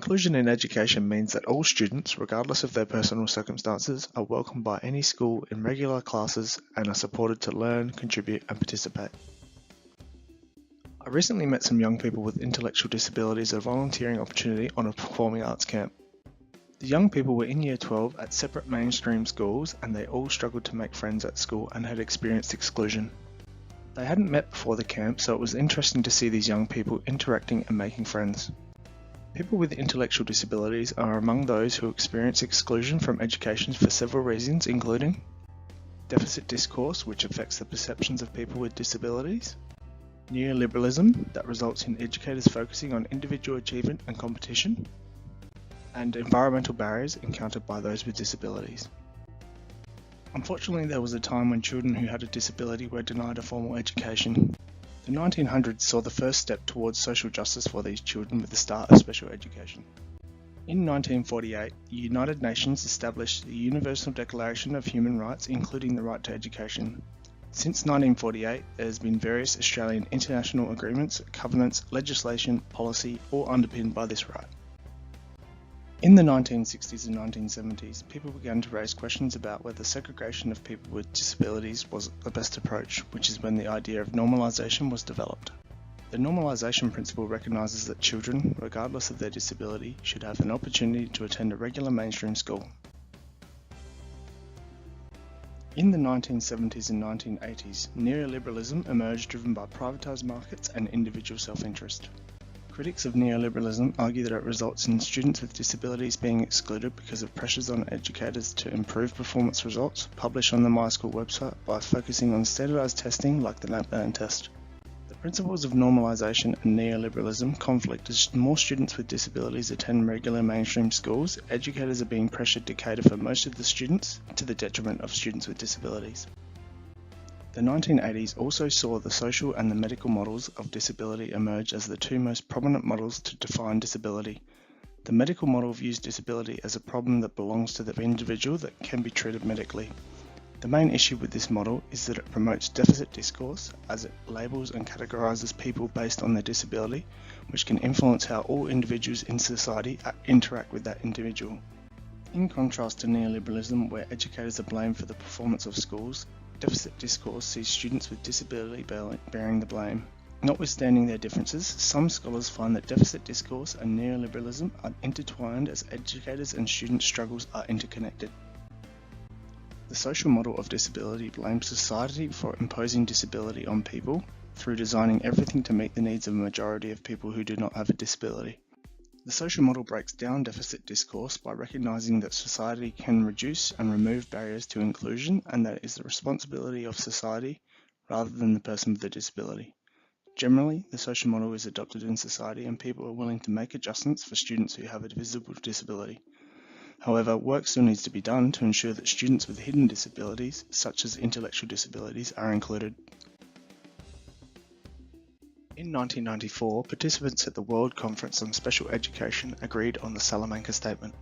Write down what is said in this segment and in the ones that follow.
Inclusion in education means that all students, regardless of their personal circumstances, are welcomed by any school in regular classes and are supported to learn, contribute and participate. I recently met some young people with intellectual disabilities at a volunteering opportunity on a performing arts camp. The young people were in Year 12 at separate mainstream schools and they all struggled to make friends at school and had experienced exclusion. They hadn't met before the camp, so it was interesting to see these young people interacting and making friends. People with intellectual disabilities are among those who experience exclusion from education for several reasons, including deficit discourse, which affects the perceptions of people with disabilities, neoliberalism, that results in educators focusing on individual achievement and competition, and environmental barriers encountered by those with disabilities. Unfortunately, there was a time when children who had a disability were denied a formal education. The 1900s saw the first step towards social justice for these children with the start of special education. In 1948, the United Nations established the Universal Declaration of Human Rights, including the right to education. Since 1948, there has been various Australian international agreements, covenants, legislation, policy, all underpinned by this right. In the 1960s and 1970s, people began to raise questions about whether segregation of people with disabilities was the best approach, which is when the idea of normalisation was developed. The normalisation principle recognises that children, regardless of their disability, should have an opportunity to attend a regular mainstream school. In the 1970s and 1980s, neoliberalism emerged driven by privatised markets and individual self-interest. Critics of neoliberalism argue that it results in students with disabilities being excluded because of pressures on educators to improve performance results published on the MySchool website by focusing on standardised testing like the NAPLAN test. The principles of normalisation and neoliberalism conflict as more students with disabilities attend regular mainstream schools. Educators are being pressured to cater for most of the students to the detriment of students with disabilities. The 1980s also saw the social and the medical models of disability emerge as the two most prominent models to define disability. The medical model views disability as a problem that belongs to the individual that can be treated medically. The main issue with this model is that it promotes deficit discourse as it labels and categorises people based on their disability, which can influence how all individuals in society interact with that individual. In contrast to neoliberalism, where educators are blamed for the performance of schools, deficit discourse sees students with disability bearing the blame. Notwithstanding their differences, some scholars find that deficit discourse and neoliberalism are intertwined as educators and student struggles are interconnected. The social model of disability blames society for imposing disability on people through designing everything to meet the needs of a majority of people who do not have a disability. The social model breaks down deficit discourse by recognising that society can reduce and remove barriers to inclusion and that it is the responsibility of society rather than the person with the disability. Generally, the social model is adopted in society and people are willing to make adjustments for students who have a visible disability. However, work still needs to be done to ensure that students with hidden disabilities, such as intellectual disabilities, are included. In 1994, participants at the World Conference on Special Education agreed on the Salamanca Statement.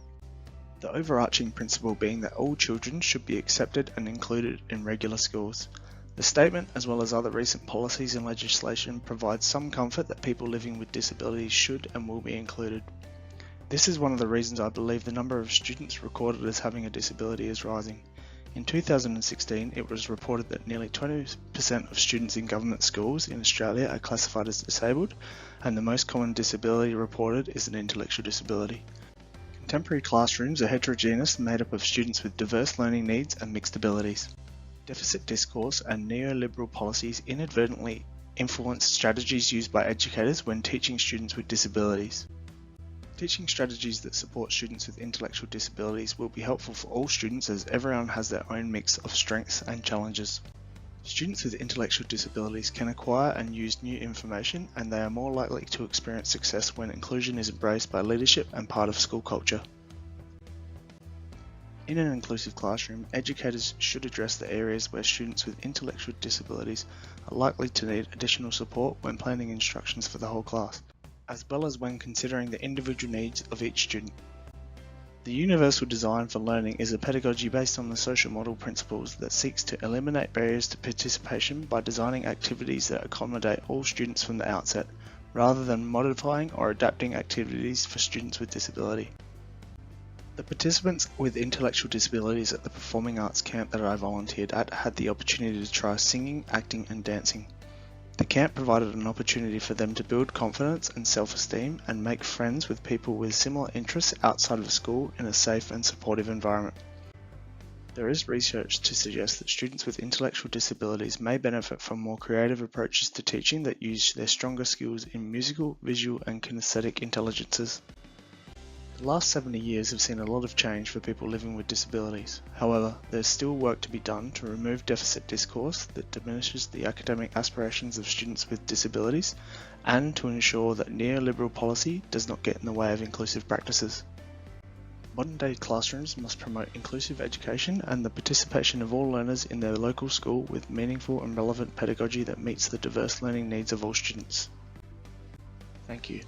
The overarching principle being that all children should be accepted and included in regular schools. The statement, as well as other recent policies and legislation, provides some comfort that people living with disabilities should and will be included. This is one of the reasons I believe the number of students recorded as having a disability is rising. In 2016, it was reported that nearly 20% of students in government schools in Australia are classified as disabled, and the most common disability reported is an intellectual disability. Contemporary classrooms are heterogeneous, made up of students with diverse learning needs and mixed abilities. Deficit discourse and neoliberal policies inadvertently influence strategies used by educators when teaching students with disabilities. Teaching strategies that support students with intellectual disabilities will be helpful for all students as everyone has their own mix of strengths and challenges. Students with intellectual disabilities can acquire and use new information and they are more likely to experience success when inclusion is embraced by leadership and part of school culture. In an inclusive classroom, educators should address the areas where students with intellectual disabilities are likely to need additional support when planning instructions for the whole class, as well as when considering the individual needs of each student. The universal design for learning is a pedagogy based on the social model principles that seeks to eliminate barriers to participation by designing activities that accommodate all students from the outset, rather than modifying or adapting activities for students with disability. The participants with intellectual disabilities at the performing arts camp that I volunteered at had the opportunity to try singing, acting and dancing. The camp provided an opportunity for them to build confidence and self-esteem and make friends with people with similar interests outside of school in a safe and supportive environment. There is research to suggest that students with intellectual disabilities may benefit from more creative approaches to teaching that use their stronger skills in musical, visual and kinesthetic intelligences. The last 70 years have seen a lot of change for people living with disabilities. However, there's still work to be done to remove deficit discourse that diminishes the academic aspirations of students with disabilities and to ensure that neoliberal policy does not get in the way of inclusive practices. Modern-day classrooms must promote inclusive education and the participation of all learners in their local school with meaningful and relevant pedagogy that meets the diverse learning needs of all students. Thank you.